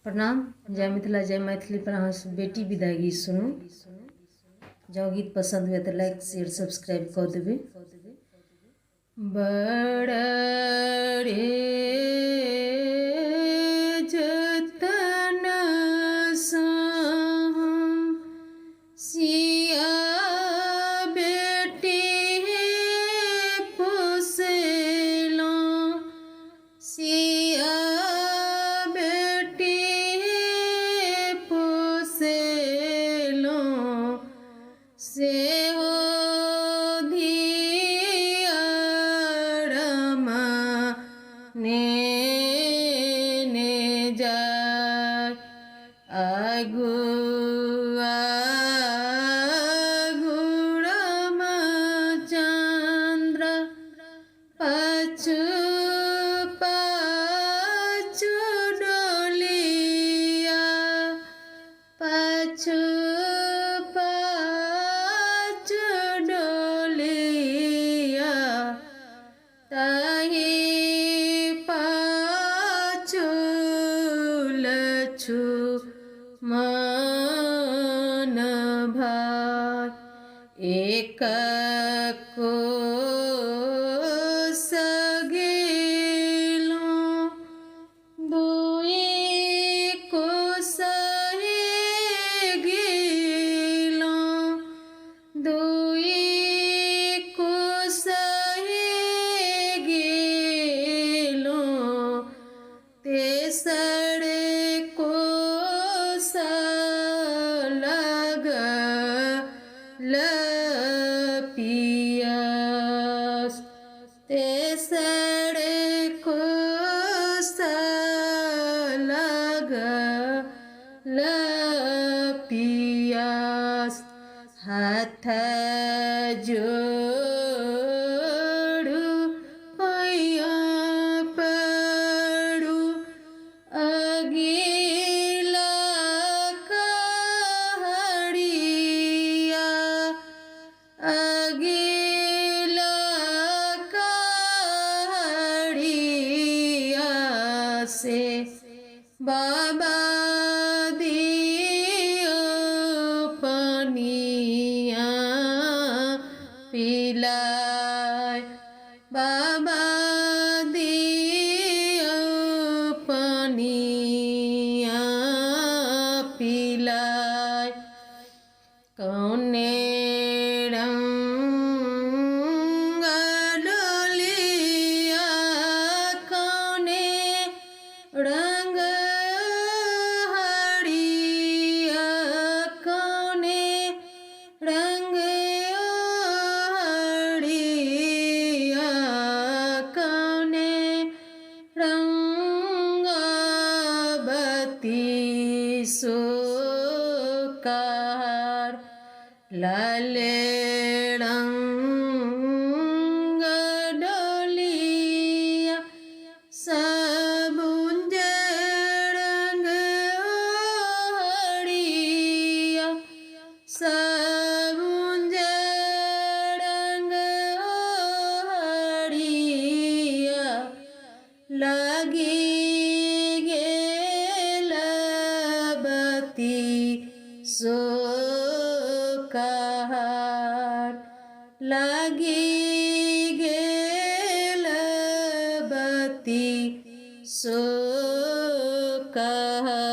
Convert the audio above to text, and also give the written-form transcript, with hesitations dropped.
प्रणाम। जय मिथिला जय मैथिली पर अहाँ बेटी विदाई गीत सुनू। जँ गीत पसंद हुए तो लाइक शेयर सब्सक्राइब कऽ देबै। बड़ रे जतन सँ हम सिया बेटी पोसलहुँ, सिया सेहो धियारमा नेने जाय। आगू आगू रामचंद्र पाछू पाछू डोलिया, पाछू ताहि पाछू लक्ष्मण भाई। एक कोस गेलहुँ, दुई कोस गेलहुँ, दुई तेसर कोस लगल पियास, तेसर कोस लगल पियास। हाथ जोड़ू पैया पड़ू, अगिला कहड़िया, अगिला कहड़िया से बाबा दियो पनिया पिलाय। बाबा दियो पनिया पिलाय। कौने रंग डोलिया, कौने रंग हरिया, कौने रंग हरिया, कौने रंगवती सोकार। लाल रंग डोलिया, सबुज रंग हरिया, सबुज रंग हरिया, लगी गेल बती सोकार, लगी गेल बती सोकार।